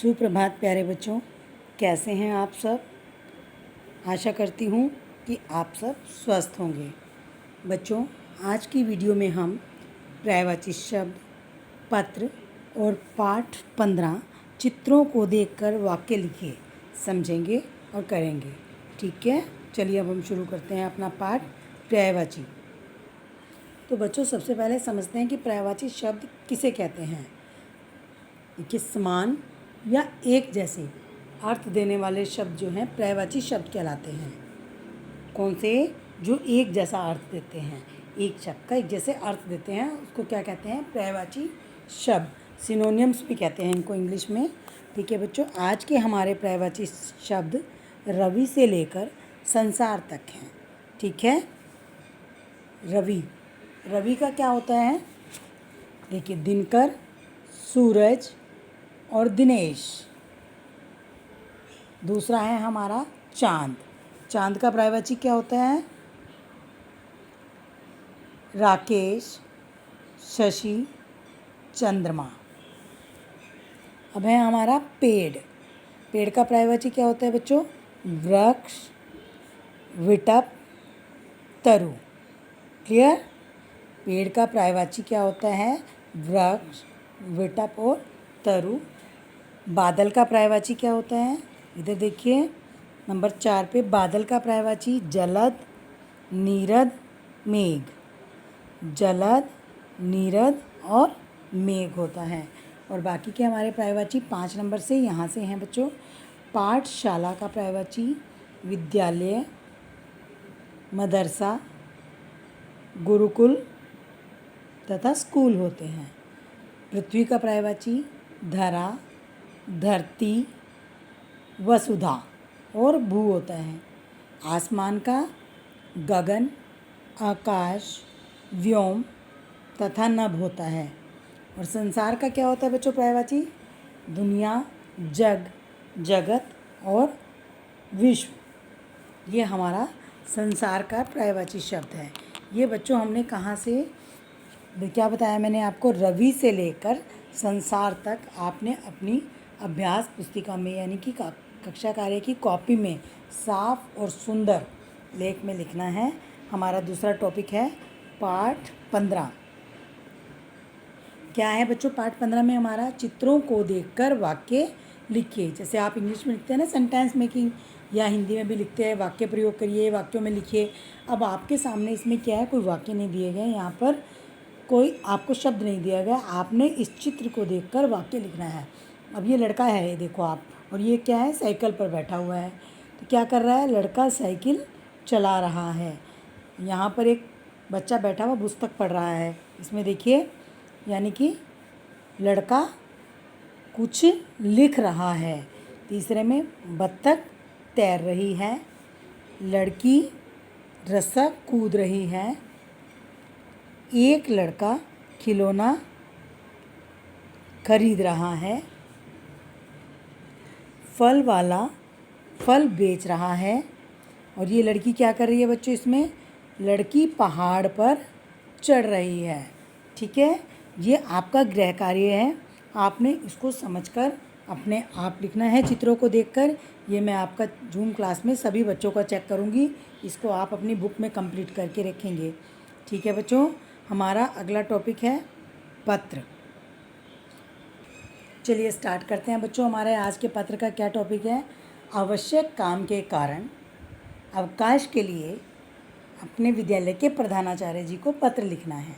सुप्रभात प्यारे बच्चों, कैसे हैं आप सब। आशा करती हूँ कि आप सब स्वस्थ होंगे। बच्चों, आज की वीडियो में हम पर्यायवाची शब्द, पत्र और पाठ 15 चित्रों को देखकर वाक्य लिखिए समझेंगे और करेंगे। ठीक है, चलिए अब हम शुरू करते हैं अपना पाठ पर्यायवाची। तो बच्चों, सबसे पहले समझते हैं कि पर्यायवाची शब्द किसे कहते हैं। देखिए, समान या एक जैसे अर्थ देने वाले शब्द जो हैं पर्यायवाची शब्द कहलाते हैं। कौन से? जो एक जैसा अर्थ देते हैं, एक शब्द का एक जैसे अर्थ देते हैं, उसको क्या कहते हैं? पर्यायवाची शब्द। सिनोनिम्स भी कहते हैं इनको इंग्लिश में। ठीक है बच्चों, आज के हमारे पर्यायवाची शब्द रवि से लेकर संसार तक हैं। ठीक है, रवि का क्या होता है? देखिए, दिनकर, सूरज और दिनेश। दूसरा है हमारा चांद। चांद का पर्यायवाची क्या होता है? राकेश, शशि, चंद्रमा। अब है हमारा पेड़। पेड़ का पर्यायवाची क्या होता है बच्चों? वृक्ष, विटप, तरु। क्लियर? पेड़ का पर्यायवाची क्या होता है? वृक्ष, विटप और तरु। बादल का पर्यायवाची क्या होता है? इधर देखिए नंबर 4 पे, बादल का पर्यायवाची जलद, नीरद, मेघ। जलद, नीरद और मेघ होता है। और बाकी के हमारे पर्यायवाची 5 नंबर से यहाँ से हैं बच्चों। पाठशाला का पर्यायवाची विद्यालय, मदरसा, गुरुकुल तथा स्कूल होते हैं। पृथ्वी का पर्यायवाची धरा, धरती, वसुधा और भू होता है। आसमान का गगन, आकाश, व्योम तथा नभ होता है। और संसार का क्या होता है बच्चों पर्यायवाची? दुनिया, जग, जगत और विश्व। ये हमारा संसार का पर्यायवाची शब्द है। ये बच्चों हमने कहाँ से क्या बताया मैंने आपको? रवि से लेकर संसार तक आपने अपनी अभ्यास पुस्तिका में यानी कि कक्षा कार्य की कॉपी में साफ और सुंदर लेख में लिखना है। हमारा दूसरा टॉपिक है पाठ 15। क्या है बच्चों पाठ 15 में? हमारा चित्रों को देखकर वाक्य लिखिए। जैसे आप इंग्लिश में लिखते हैं ना सेंटेंस मेकिंग, या हिंदी में भी लिखते हैं, वाक्य प्रयोग करिए, वाक्यों में लिखिए। अब आपके सामने इसमें क्या है? कोई वाक्य नहीं दिए गए, यहाँ पर कोई आपको शब्द नहीं दिया गया। आपने इस चित्र को देखकर वाक्य लिखना है। अब ये लड़का है, ये देखो आप, और ये क्या है? साइकिल पर बैठा हुआ है। तो क्या कर रहा है? लड़का साइकिल चला रहा है। यहाँ पर एक बच्चा बैठा हुआ पुस्तक पढ़ रहा है। इसमें देखिए, यानी कि लड़का कुछ लिख रहा है। तीसरे में बत्तख तैर रही है, लड़की रस्सा कूद रही है, एक लड़का खिलौना खरीद रहा है, फल वाला फल बेच रहा है। और ये लड़की क्या कर रही है बच्चों? इसमें लड़की पहाड़ पर चढ़ रही है। ठीक है, ये आपका गृह कार्य है। आपने इसको समझकर अपने आप लिखना है चित्रों को देखकर। ये मैं आपका जूम क्लास में सभी बच्चों का चेक करूँगी। इसको आप अपनी बुक में कंप्लीट करके रखेंगे। ठीक है बच्चों, हमारा अगला टॉपिक है पत्र। चलिए स्टार्ट करते हैं बच्चों। हमारे आज के पत्र का क्या टॉपिक है? आवश्यक काम के कारण अवकाश के लिए अपने विद्यालय के प्रधानाचार्य जी को पत्र लिखना है।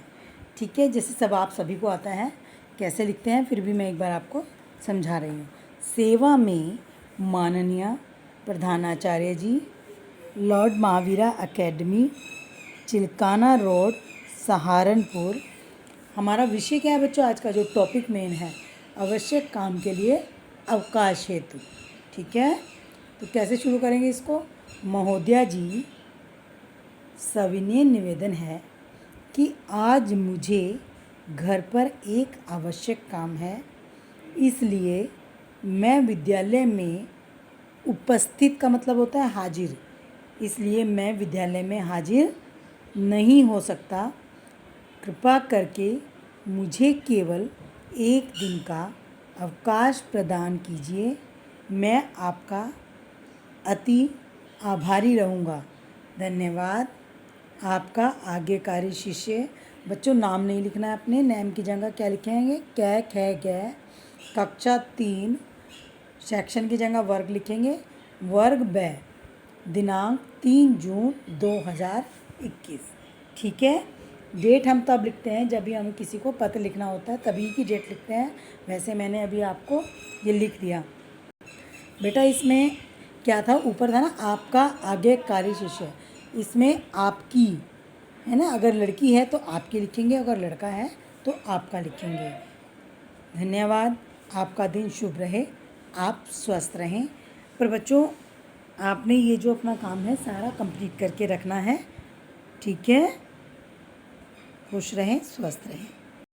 ठीक है, जैसे सब आप सभी को आता है कैसे लिखते हैं, फिर भी मैं एक बार आपको समझा रही हूँ। सेवा में माननीय प्रधानाचार्य जी, Lord Mahavira Academy, Chilkana Road, Saharanpur. हमारा विषय क्या है बच्चों? आज का जो टॉपिक मेन है, आवश्यक काम के लिए अवकाश हेतु। ठीक है, तो कैसे शुरू करेंगे इसको? महोदया जी, सविनय निवेदन है कि आज मुझे घर पर एक आवश्यक काम है, इसलिए मैं विद्यालय में उपस्थित का मतलब होता है हाजिर, इसलिए मैं विद्यालय में हाजिर नहीं हो सकता। कृपा करके मुझे केवल एक दिन का अवकाश प्रदान कीजिए। मैं आपका अति आभारी रहूँगा। धन्यवाद। आपका आज्ञाकारी शिष्य। बच्चों नाम नहीं लिखना है अपने, नेम की जगह क्या लिखेंगे? कै खे गै। कक्षा 3 सेक्शन की जगह वर्ग लिखेंगे। वर्ग बै। दिनांक 3 जून 2021। ठीक है। डेट हम तब लिखते हैं जब भी हमें किसी को पत्र लिखना होता है, तभी की डेट लिखते हैं। वैसे मैंने अभी आपको ये लिख दिया। बेटा इसमें क्या था? ऊपर था ना आपका आज्ञाकारी शिष्य, इसमें आपकी है ना। अगर लड़की है तो आपकी लिखेंगे, अगर लड़का है तो आपका लिखेंगे। धन्यवाद। आपका दिन शुभ रहे, आप स्वस्थ रहें। पर बच्चों आपने ये जो अपना काम है सारा कंप्लीट करके रखना है। ठीक है। खुश रहें, स्वस्थ रहें।